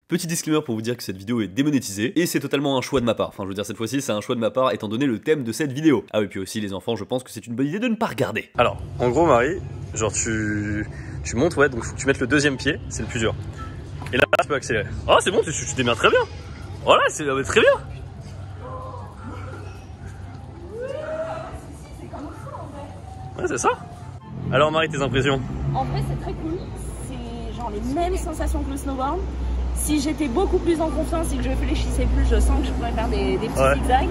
Petit disclaimer pour vous dire que cette vidéo est démonétisée, et c'est totalement un choix de ma part. Enfin, je veux dire, cette fois-ci, c'est un choix de ma part étant donné le thème de cette vidéo. Ah oui, puis aussi, les enfants, je pense que c'est une bonne idée de ne pas regarder. Alors, en gros, Marie, genre tu montes, ouais, donc faut que tu mettes le deuxième pied, c'est le plus dur. Et là, tu peux accélérer. Oh, c'est bon, tu démarres très bien. Voilà, c'est très bien. Ouais, c'est ça. Alors, Marie, tes impressions? En vrai, c'est très cool. C'est genre les mêmes sensations que le snowboard. Si j'étais beaucoup plus en confiance et que je réfléchissais plus, je sens que je pourrais faire des petits zigzags.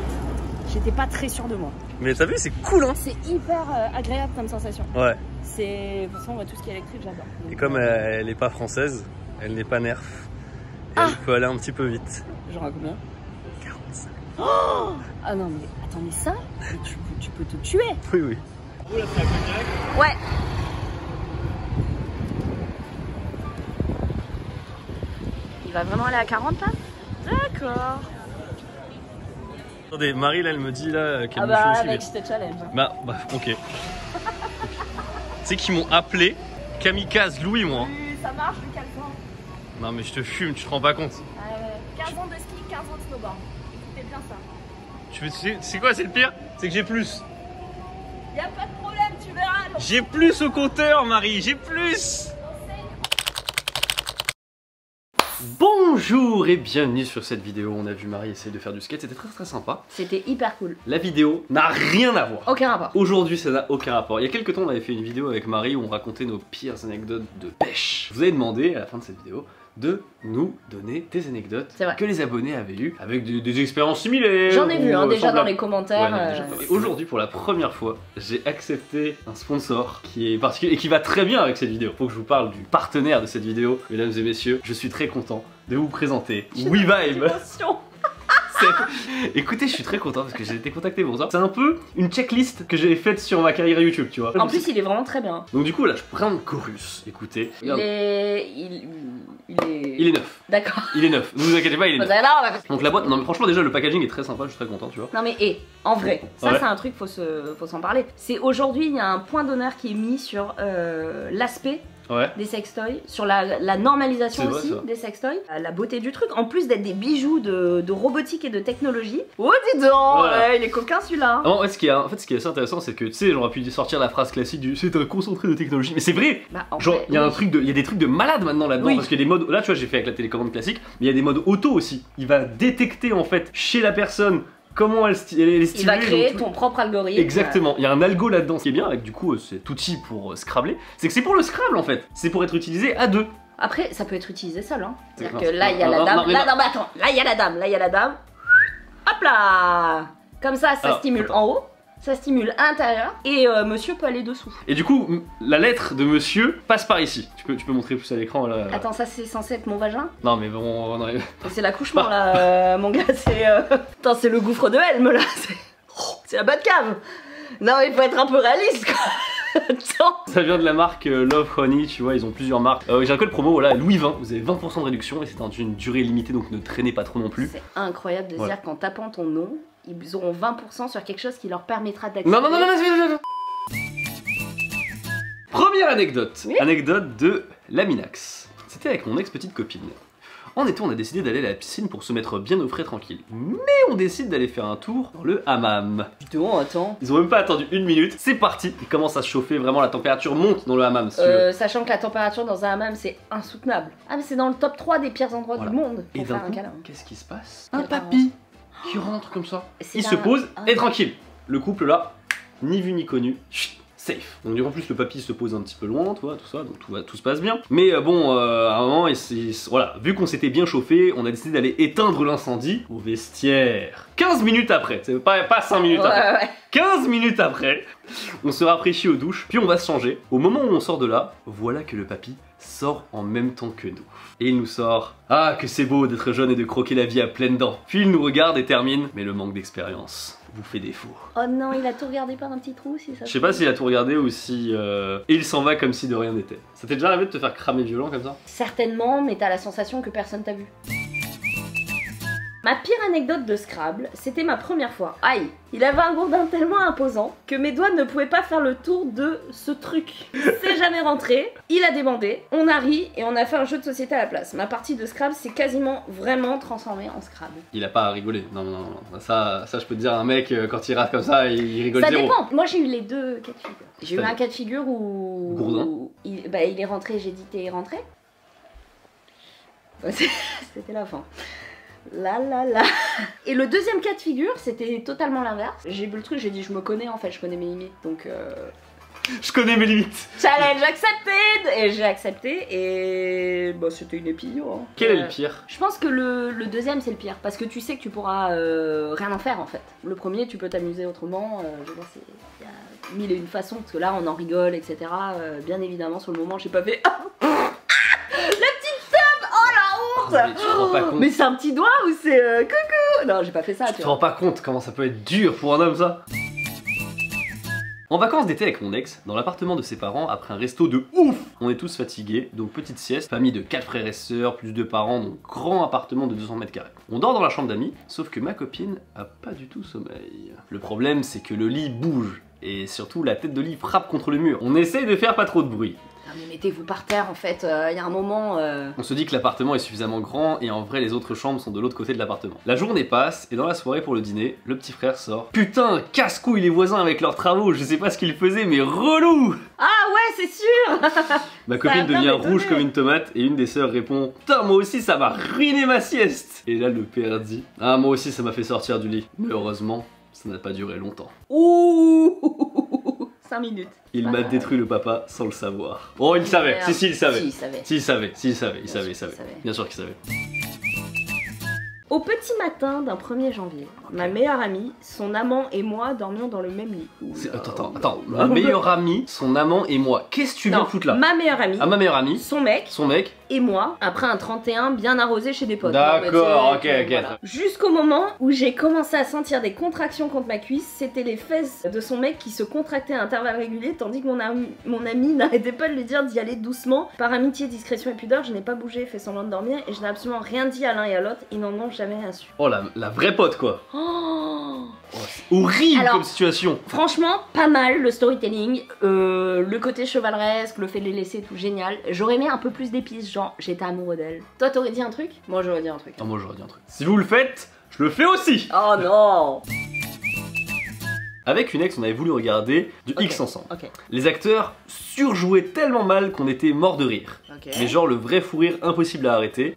J'étais pas très sûre de moi. Mais t'as vu, c'est cool, hein? C'est hyper agréable comme sensation. Ouais. De toute façon, tout ce qui est électrique, j'adore. Et comme elle n'est pas française, elle n'est pas nerf, et elle peut aller un petit peu vite. Genre à combien? 45. Oh, ah non, mais attends, mais ça, tu peux te tuer. Oui, oui. Ouais. Il va vraiment aller à 40 là? D'accord. Attendez, Marie là, elle me dit là qu'elle me bah fait aussi. mec, je te challenge. Bah, ok. C'est qu'ils m'ont appelé Kamikaze Louis, moi. Oui, ça marche le 15 ans. Non mais je te fume, tu te rends pas compte. 15 ans de ski, 15 ans de snowboard. Écoutez bien ça. C'est quoi, c'est le pire? C'est que j'ai plus. Y'a pas de problème, tu verras. J'ai plus au compteur, Marie, j'ai plus. Bonjour et bienvenue sur cette vidéo. On a vu Marie essayer de faire du skate, c'était très sympa. C'était hyper cool. La vidéo n'a rien à voir. Aucun rapport. Aujourd'hui, ça n'a aucun rapport. Il y a quelques temps, on avait fait une vidéo avec Marie où on racontait nos pires anecdotes de pêche. Je vous avais demandé à la fin de cette vidéo de nous donner des anecdotes que les abonnés avaient eues avec des expériences similaires. J'en ai vu déjà dans les commentaires. Ouais, aujourd'hui, pour la première fois, j'ai accepté un sponsor qui est particulier et qui va très bien avec cette vidéo. Faut que je vous parle du partenaire de cette vidéo. Mesdames et messieurs, je suis très content de vous présenter WeVibe. Écoutez, je suis très content parce que j'ai été contacté pour ça. C'est un peu une checklist que j'ai faite sur ma carrière YouTube, tu vois. En plus, il est vraiment très bien. Donc du coup, là, je prends le chorus. Écoutez. Il est neuf. D'accord. Il est neuf. Ne vous inquiétez pas, il est neuf. Donc la boîte, non mais franchement déjà le packaging est très sympa, je suis très content, tu vois. Non mais en vrai, ça c'est un truc, faut s'en parler. C'est aujourd'hui, il y a un point d'honneur qui est mis sur l'aspect des sextoys, sur la normalisation aussi des sextoys, la beauté du truc, en plus d'être des bijoux de robotique et de technologie. Oh dis donc, il est coquin celui-là. En fait, ce qui est assez intéressant, c'est que tu sais, j'aurais pu sortir la phrase classique du c'est un concentré de technologie, mais c'est vrai. Genre, il y a des trucs de malade maintenant là-dedans, parce qu'il y a des modes. Là, tu vois, j'ai fait avec la télécommande classique, mais il y a des modes auto aussi. Il va détecter en fait chez la personne comment elle est stimulée. Il va créer ton propre algorithme. Exactement, il y a un algo là-dedans. Ce qui est bien avec du coup cet outil pour Scrabbler, c'est que c'est pour le Scrabble en fait. C'est pour être utilisé à deux. Après, ça peut être utilisé seul. Hein. C'est-à-dire que là, il y a la dame. Là, mais attends. Là, il y a la dame. Là, il y a la dame. Hop là. Comme ça stimule en haut. Ça stimule à l'intérieur et monsieur peut aller dessous. Et du coup, la lettre de monsieur passe par ici. Tu peux montrer plus à l'écran là. Attends, ça c'est censé être mon vagin? Non mais bon, on arrive. C'est l'accouchement là, mon gars, c'est... Attends, c'est le gouffre de Helm là, c'est la Batcave. Non mais il faut être un peu réaliste quoi. Attends. Ça vient de la marque Love Honey, tu vois, ils ont plusieurs marques. J'ai un code promo, voilà, Louis 20, vous avez 20% de réduction et c'est dans une durée limitée donc ne traînez pas trop non plus. C'est incroyable de se dire qu'en tapant ton nom, ils auront 20% sur quelque chose qui leur permettra d'accéder. Non. Première anecdote. Anecdote de Laminax. C'était avec mon ex-petite copine. En été, on a décidé d'aller à la piscine pour se mettre bien au frais tranquille. Mais on décide d'aller faire un tour dans le hammam. Putain, attends. Ils ont même pas attendu une minute, c'est parti. Il commence à se chauffer, vraiment la température monte dans le hammam. Sachant que la température dans un hammam c'est insoutenable. Ah mais c'est dans le top 3 des pires endroits du monde pour faire un câlin. Qu'est-ce qui se passe? Un papy qui rentre comme ça. Il se pose et tranquille. Le couple là, ni vu ni connu. Chut. Safe. Donc en plus le papy se pose un petit peu loin, tu vois, tout ça, donc tout se passe bien. Mais bon, à un moment, voilà, vu qu'on s'était bien chauffé, on a décidé d'aller éteindre l'incendie au vestiaire. 15 minutes après, c'est pas 5 minutes après. 15 minutes après, on se rafraîchit aux douches, puis on va se changer. Au moment où on sort de là, voilà que le papy sort en même temps que nous. Et il nous sort « Ah, que c'est beau d'être jeune et de croquer la vie à pleines dents !» Puis il nous regarde et termine « Mais le manque d'expérience vous fait défaut. » Oh non, il a tout regardé par un petit trou si ça. Je sais pas s'il a tout regardé ou si... Et il s'en va comme si de rien n'était. Ça t'est déjà arrivé de te faire cramer violent comme ça? Certainement, mais t'as la sensation que personne t'a vu. Ma pire anecdote de Scrabble, c'était ma première fois. Aïe, il avait un gourdin tellement imposant que mes doigts ne pouvaient pas faire le tour de ce truc. C'est jamais rentré, il a débandé, on a ri et on a fait un jeu de société à la place. Ma partie de Scrabble s'est quasiment vraiment transformée en Scrabble. Il a pas à rigoler, non. Ça je peux te dire, un mec, quand il rate comme ça, il rigole ça zéro. Ça dépend, moi j'ai eu les deux cas de figure. J'ai eu un cas de figure où... Gourdin. Il est rentré, j'ai dit t'es rentré. C'était la fin. Là. Et le deuxième cas de figure, c'était totalement l'inverse. J'ai bu le truc, j'ai dit je me connais en fait, je connais mes limites, donc... Je connais mes limites. Challenge accepted. Et j'ai accepté et bah c'était une épille. Hein. Quel est le pire? Je pense que le deuxième c'est le pire parce que tu sais que tu pourras rien en faire en fait. Le premier tu peux t'amuser autrement. Je veux dire il y a mille et une façons parce que là on en rigole etc. Bien évidemment sur le moment j'ai pas fait. La petite table. Oh la honte. Mais tu te rends pas compte. Mais c'est un petit doigt ou c'est coucou. Non j'ai pas fait ça. Tu te rends pas compte comment ça peut être dur pour un homme ça? En vacances d'été avec mon ex, dans l'appartement de ses parents, après un resto de ouf. On est tous fatigués, donc petite sieste, famille de 4 frères et sœurs, plus 2 parents, donc grand appartement de 200 mètres carrés. On dort dans la chambre d'amis, sauf que ma copine a pas du tout sommeil. Le problème c'est que le lit bouge, et surtout la tête de lit frappe contre le mur. On essaye de faire pas trop de bruit. Ah mais mettez-vous par terre en fait, il y a un moment... On se dit que l'appartement est suffisamment grand et en vrai les autres chambres sont de l'autre côté de l'appartement. La journée passe et dans la soirée pour le dîner, le petit frère sort. Putain, casse-couille les voisins avec leurs travaux, je sais pas ce qu'ils faisaient mais relou. Ah ouais c'est sûr. Ma copine devient rouge comme une tomate et une des sœurs répond putain moi aussi ça m'a ruiné ma sieste. Et là le père dit ah moi aussi ça m'a fait sortir du lit. Mais heureusement ça n'a pas duré longtemps. Ouh 5 minutes. Il m'a détruit le papa sans le savoir. Oh il savait, si il savait. Il savait. Bien sûr qu'il savait. Au petit matin d'un 1er janvier, ma meilleure amie, son amant et moi dormions dans le même lit. Attends, ma meilleure amie, son amant et moi. Qu'est-ce que tu viens de foutre là? Ma meilleure amie. Ah, ma meilleure amie. Son mec. Et moi, après un 31 bien arrosé chez des potes. D'accord, ok. Voilà. Jusqu'au moment où j'ai commencé à sentir des contractions contre ma cuisse, c'était les fesses de son mec qui se contractaient à intervalles réguliers, tandis que mon ami n'arrêtait pas de lui dire d'y aller doucement. Par amitié, discrétion et pudeur, je n'ai pas bougé, fait semblant de dormir et je n'ai absolument rien dit à l'un et à l'autre. Ils n'en ont jamais rien su. Oh la vraie pote quoi. Oh, c'est horrible. Alors, comme situation. Franchement, pas mal le storytelling, le côté chevaleresque, le fait de les laisser, tout génial. J'aurais mis un peu plus d'épices, genre j'étais amoureux d'elle. Toi t'aurais dit un truc? Moi j'aurais dit un truc. Ah, moi j'aurais dit un truc. Si vous le faites, je le fais aussi. Oh non. Avec une ex, on avait voulu regarder du X ensemble. Les acteurs surjouaient tellement mal qu'on était mort de rire. Mais genre le vrai fou rire impossible à arrêter.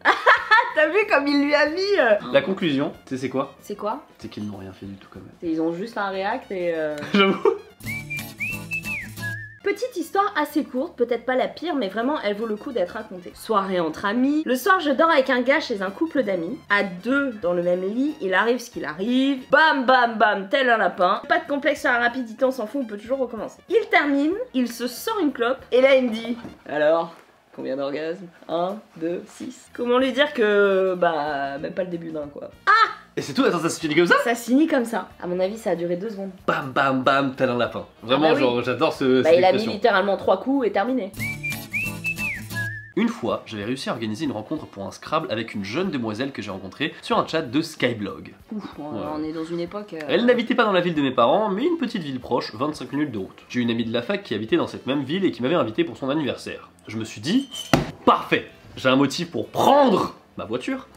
T'as vu comme il lui a mis La conclusion, tu sais c'est quoi? C'est quoi? C'est qu'ils n'ont rien fait du tout quand même. Ils ont juste un react et... J'avoue. Petite histoire assez courte, peut-être pas la pire, mais vraiment elle vaut le coup d'être racontée. Soirée entre amis. Le soir je dors avec un gars chez un couple d'amis. À deux dans le même lit, il arrive ce qu'il arrive. Bam bam bam, tel un lapin. Pas de complexe sur la rapidité, on s'en fout, on peut toujours recommencer. Il termine, il se sort une clope, et là il me dit alors combien d'orgasmes? 1, 2, 6. Comment lui dire que... bah... même pas le début d'un quoi. Ah! Et c'est tout? Attends, ça se finit comme ça? Ça se finit comme ça. À mon avis, ça a duré 2 secondes. Bam bam bam, tel un lapin. Vraiment, genre, j'adore ce... Bah il a mis littéralement 3 coups et terminé. Une fois, j'avais réussi à organiser une rencontre pour un Scrabble avec une jeune demoiselle que j'ai rencontrée sur un chat de Skyblog. Ouf, on est dans une époque... Elle n'habitait pas dans la ville de mes parents, mais une petite ville proche, 25 minutes de route. J'ai une amie de la fac qui habitait dans cette même ville et qui m'avait invité pour son anniversaire. Je me suis dit, parfait, j'ai un motif pour prendre ma voiture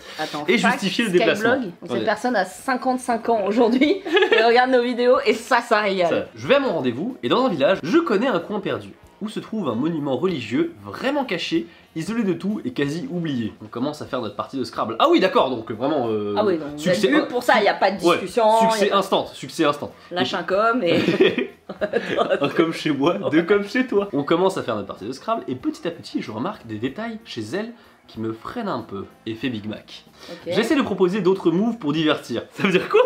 et justifier le déplacement. Cette personne a 55 ans aujourd'hui, elle regarde nos vidéos et ça régale. Je vais à mon rendez-vous et dans un village, je connais un coin perdu où se trouve un monument religieux vraiment caché, isolé de tout et quasi oublié. On commence à faire notre partie de Scrabble. Ah oui d'accord, donc vraiment... ah oui, donc succès pour ça, il n'y a pas de discussion. Ouais, succès instant. Lâche un com et... un comme chez moi, 2 comme chez toi. On commence à faire notre partie de Scrabble et petit à petit, je remarque des détails chez elle qui me freinent un peu. Effet Big Mac. J'essaie de proposer d'autres moves pour divertir. Ça veut dire quoi?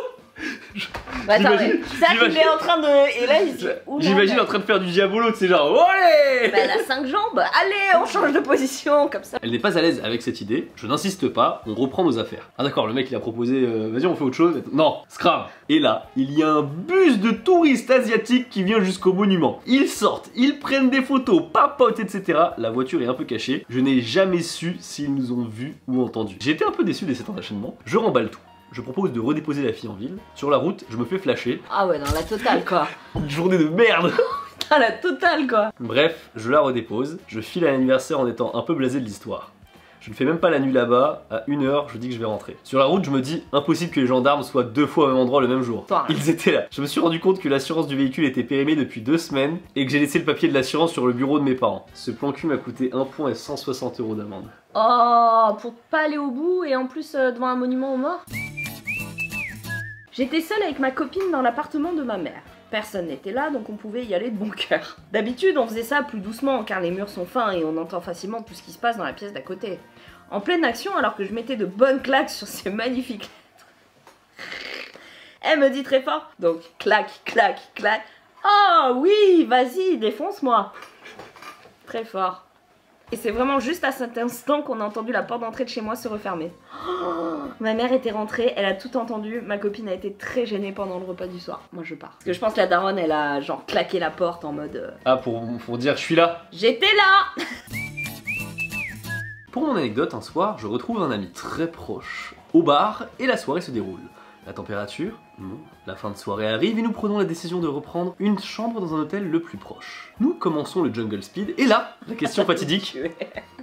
Attends, ça il est en train de... Et là il se dit... J'imagine en train de faire du diabolo, c'est genre... Olé bah, elle a 5 jambes, allez on change de position, comme ça. Elle n'est pas à l'aise avec cette idée, je n'insiste pas, on reprend nos affaires. Ah d'accord, le mec il a proposé, vas-y on fait autre chose. Non, Scrabble. Et là, il y a un bus de touristes asiatiques qui vient jusqu'au monument. Ils sortent, ils prennent des photos, papotent, etc. La voiture est un peu cachée, je n'ai jamais su s'ils nous ont vus ou entendus. J'ai été un peu déçu de cet enchaînement, je remballe tout. je propose de redéposer la fille en ville. Sur la route, je me fais flasher. Ah ouais, dans la totale quoi. Une journée de merde. Dans la totale quoi. Bref, je la redépose, je file à l'anniversaire en étant un peu blasé de l'histoire. Je ne fais même pas la nuit là-bas, à 1h, je dis que je vais rentrer. Sur la route, je me dis, impossible que les gendarmes soient 2 fois au même endroit le même jour. Ils étaient là. Je me suis rendu compte que l'assurance du véhicule était périmée depuis 2 semaines et que j'ai laissé le papier de l'assurance sur le bureau de mes parents. Ce plan cul m'a coûté 1 point et 160 € d'amende. Oh, pour pas aller au bout et en plus devant un monument aux morts. J'étais seule avec ma copine dans l'appartement de ma mère. Personne n'était là, donc on pouvait y aller de bon cœur. D'habitude, on faisait ça plus doucement, car les murs sont fins et on entend facilement tout ce qui se passe dans la pièce d'à côté. En pleine action, alors que je mettais de bonnes claques sur ces magnifiques lettres, elle me dit très fort, donc clac, clac, clac. Oh oui, vas-y, défonce-moi. Très fort. Et c'est vraiment juste à cet instant qu'on a entendu la porte d'entrée de chez moi se refermer. Oh, ma mère était rentrée, elle a tout entendu, ma copine a été très gênée pendant le repas du soir. Moi je pars. Parce que je pense que la daronne elle a genre claqué la porte en mode... Ah pour dire je suis là. J'étais là. Pour mon anecdote, un soir, je retrouve un ami très proche au bar et la soirée se déroule. La température, non. La fin de soirée arrive et nous prenons la décision de reprendre une chambre dans un hôtel le plus proche. Nous commençons le jungle speed et là, la question fatidique.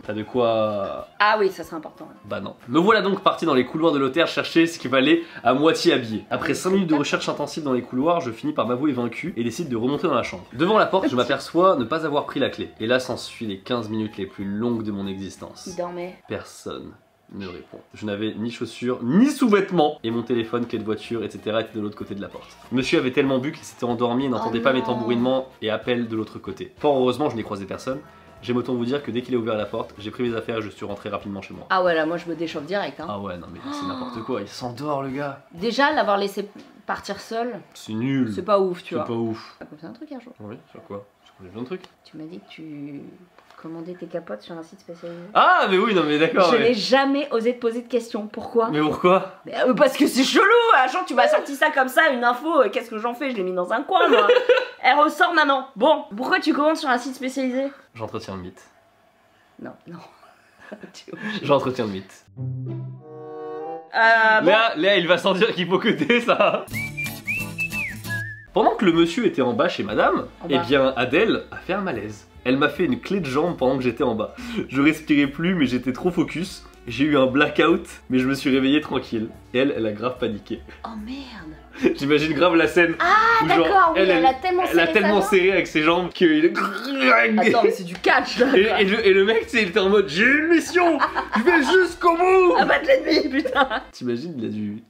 T'as de quoi... Ah oui, ça c'est important. Bah non. Me voilà donc parti dans les couloirs de l'hôtel chercher ce qu'il fallait à moitié habillé. Après 5 minutes de recherche intensive dans les couloirs, je finis par m'avouer vaincu et décide de remonter dans la chambre. Devant la porte, je m'aperçois ne pas avoir pris la clé. Et là s'ensuit les 15 minutes les plus longues de mon existence. Il dormait. Personne ne répond. Je n'avais ni chaussures, ni sous-vêtements. Et mon téléphone, clé de voiture, etc. était de l'autre côté de la porte. Monsieur avait tellement bu qu'il s'était endormi et n'entendait pas mes tambourinements et appels de l'autre côté. Fort heureusement, je n'ai croisé personne. J'aime autant vous dire que dès qu'il a ouvert la porte, j'ai pris mes affaires et je suis rentré rapidement chez moi. Ah ouais, là moi je me déchauffe direct. Hein. Ah ouais, non mais c'est n'importe quoi, il s'endort le gars. Déjà, l'avoir laissé partir seul, c'est nul. C'est pas ouf, tu vois. C'est pas ouf. T'as compris un truc un jour? Oui, sur quoi? J'ai plein de trucs. Tu m'as dit que tu commandais tes capotes sur un site spécialisé. Ah mais oui, non mais d'accord. Je n'ai jamais osé te poser de questions. Pourquoi? Mais pourquoi? Parce que c'est chelou. Genre tu m'as sorti ça comme ça, une info, qu'est-ce que j'en fais? Je l'ai mis dans un coin moi. Elle ressort maintenant. Bon, pourquoi tu commandes sur un site spécialisé? J'entretiens le mythe. Non. J'entretiens le mythe. Bon. Léa, il va sans dire qu'il faut que t'aies ça. Pendant que le monsieur était en bas chez madame, eh bien Adèle a fait un malaise. Elle m'a fait une clé de jambe pendant que j'étais en bas. Je respirais plus mais j'étais trop focus. J'ai eu un blackout mais je me suis réveillé tranquille. Et elle a grave paniqué. Oh merde. J'imagine grave la scène. Ah d'accord, oui, elle a tellement serré avec ses jambes qu'il... Attends mais c'est du catch là. Et le mec, il était en mode j'ai une mission, je vais jusqu'au bout. Abattre l'ennemi, putain. T'imagines, il a dû...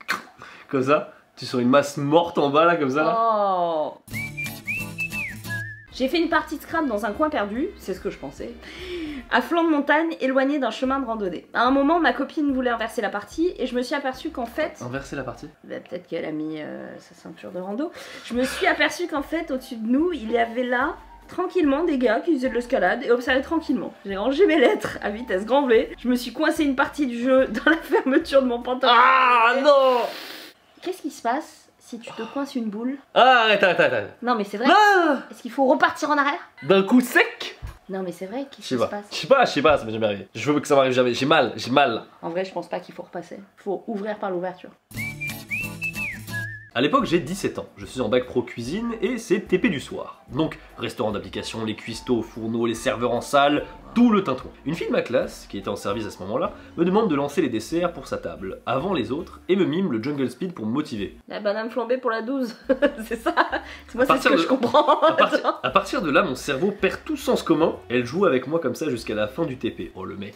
Comme ça, tu sens une masse morte en bas là, comme ça là. Oh. J'ai fait une partie de Scrabble dans un coin perdu, c'est ce que je pensais, à flanc de montagne, éloigné d'un chemin de randonnée. À un moment, ma copine voulait inverser la partie et je me suis aperçue qu'en fait... Inverser la partie? Bah, peut-être qu'elle a mis sa ceinture de rando. Je me suis aperçue qu'en fait, au-dessus de nous, il y avait là, tranquillement, des gars qui faisaient de l'escalade et observaient tranquillement. J'ai rangé mes lettres à vitesse grand V, je me suis coincé une partie du jeu dans la fermeture de mon pantalon. Ah non. Qu'est-ce qui se passe si tu te coinces une boule? Ah, arrête. Non mais c'est vrai. Non. Est-ce qu'il faut repartir en arrière? D'un coup sec? Non mais c'est vrai, qu'est-ce qui se passe? Je sais pas, ça m'est jamais arrivé. Je veux que ça m'arrive jamais, j'ai mal. En vrai je pense pas qu'il faut repasser. Faut ouvrir par l'ouverture. À l'époque j'ai 17 ans, je suis en bac pro cuisine et c'est TP du soir. Donc restaurant d'application, les cuistots, fourneaux, les serveurs en salle, tout le tintouin. Une fille de ma classe, qui était en service à ce moment-là, me demande de lancer les desserts pour sa table, avant les autres, et me mime le jungle speed pour me motiver. La banane flambée pour la 12, c'est ça? Moi c'est ce que je comprends. À partir de là, mon cerveau perd tout sens commun, elle joue avec moi comme ça jusqu'à la fin du TP. Oh le mec,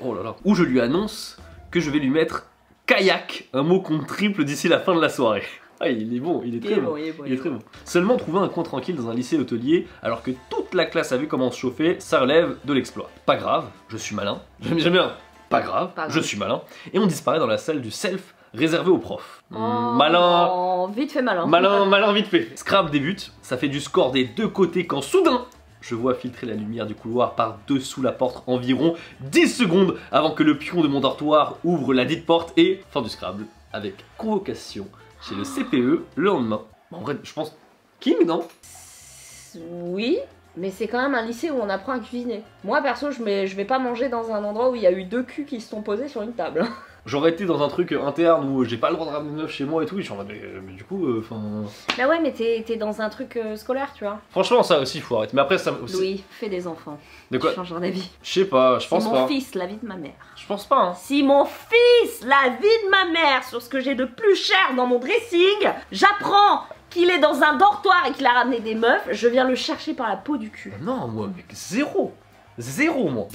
oh là là. Où je lui annonce que je vais lui mettre kayak, un mot compte triple d'ici la fin de la soirée. Ah, il est bon, il est très bon. Il est très bon. Seulement trouver un coin tranquille dans un lycée hôtelier alors que toute la classe a vu comment se chauffer, ça relève de l'exploit. Pas grave, je suis malin. J'aime bien. Pas grave, je suis malin. Et on disparaît dans la salle du self réservé aux profs. Malin. Oh, vite fait malin. Malin vite fait. Scrabble débute, ça fait du score des deux côtés quand soudain, je vois filtrer la lumière du couloir par dessous la porte environ 10 secondes avant que le pion de mon dortoir ouvre la dite porte et fin du Scrabble avec convocation chez le CPE le lendemain. En vrai, je pense... King, non? Oui. Mais c'est quand même un lycée où on apprend à cuisiner. Moi perso, je vais pas manger dans un endroit où il y a eu 2 culs qui se sont posés sur une table. J'aurais été dans un truc interne où j'ai pas le droit de ramener de meuf chez moi et tout, et je suis en mode, mais du coup, enfin. Bah ouais, mais t'es dans un truc scolaire, tu vois. Franchement, ça aussi, faut arrêter. Mais après, ça aussi. Louis, fais des enfants. De quoi? Je changerai d'avis. Je sais pas, je pense pas. pas. Mon fils, la vie de ma mère. Je pense pas, hein. Si mon fils, la vie de ma mère, sur ce que j'ai de plus cher dans mon dressing, j'apprends qu'il est dans un dortoir et qu'il a ramené des meufs, je viens le chercher par la peau du cul. Non, moi, mec, zéro. Zéro, moi.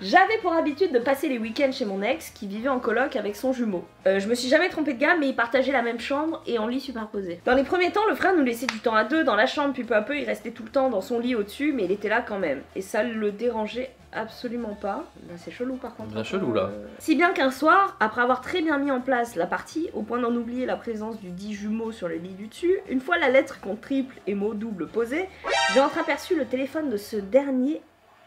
J'avais pour habitude de passer les week-ends chez mon ex qui vivait en coloc avec son jumeau. Je me suis jamais trompée de gars, mais ils partageaient la même chambre et en lit superposé. Dans les premiers temps, le frère nous laissait du temps à 2 dans la chambre, puis peu à peu il restait tout le temps dans son lit au-dessus, mais il était là quand même. Et ça le dérangeait absolument pas. Là, c'est chelou par contre. Bien chelou là. Si bien qu'un soir, après avoir très bien mis en place la partie, au point d'en oublier la présence du dit jumeau sur le lit du dessus, une fois la lettre compte triple et mot double posée, j'ai entreaperçu le téléphone de ce dernier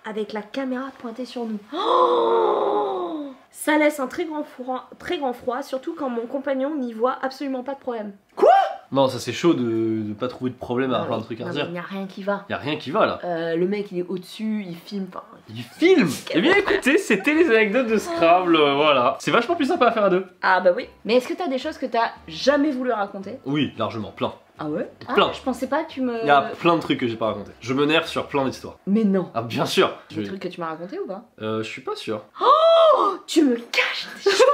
avec la caméra pointée sur nous. Oh, ça laisse un très grand froid, surtout quand mon compagnon n'y voit absolument pas de problème. Quoi? Non, ça c'est chaud de pas trouver de problème à plein de trucs à dire. Il n'y a rien qui va. Il y a rien qui va là. Le mec il est au-dessus, il filme. Il filme. Eh bien écoutez, c'était les anecdotes de Scrabble, voilà. C'est vachement plus sympa à faire à 2. Ah bah oui. Mais est-ce que t'as des choses que t'as jamais voulu raconter? Oui, largement, plein. Ah ouais? Plein. Je pensais pas, tu me... Il y a plein de trucs que j'ai pas raconté. Je me nerve sur plein d'histoires. Mais non. Ah bien sûr. Des trucs que tu m'as raconté ou pas? Je suis pas sûr. Oh, tu me caches des choses.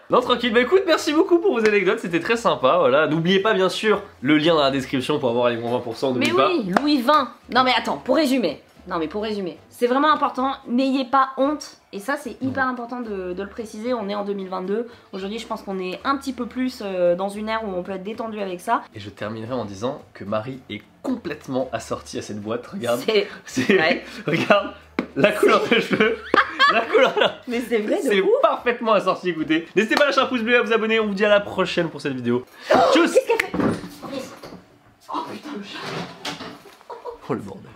Non, tranquille, bah écoute, merci beaucoup pour vos anecdotes, c'était très sympa, voilà. N'oubliez pas bien sûr le lien dans la description pour avoir les bons 20%, n'oubliez pas. Mais oui, Louis 20. Non mais attends, pour résumer. C'est vraiment important, n'ayez pas honte. Et ça c'est hyper important de le préciser, on est en 2022. Aujourd'hui je pense qu'on est un petit peu plus dans une ère où on peut être détendu avec ça. Et je terminerai en disant que Marie est complètement assortie à cette boîte, regarde. C'est vrai. Regarde, la couleur des cheveux. La couleur là. Mais c'est vrai, c'est parfaitement assorti, écoutez. N'hésitez pas à lâcher un pouce bleu et à vous abonner, on vous dit à la prochaine pour cette vidéo. Tchuss. Qu'est-ce qu'elle fait? Oh putain le chat. Oh le bordel.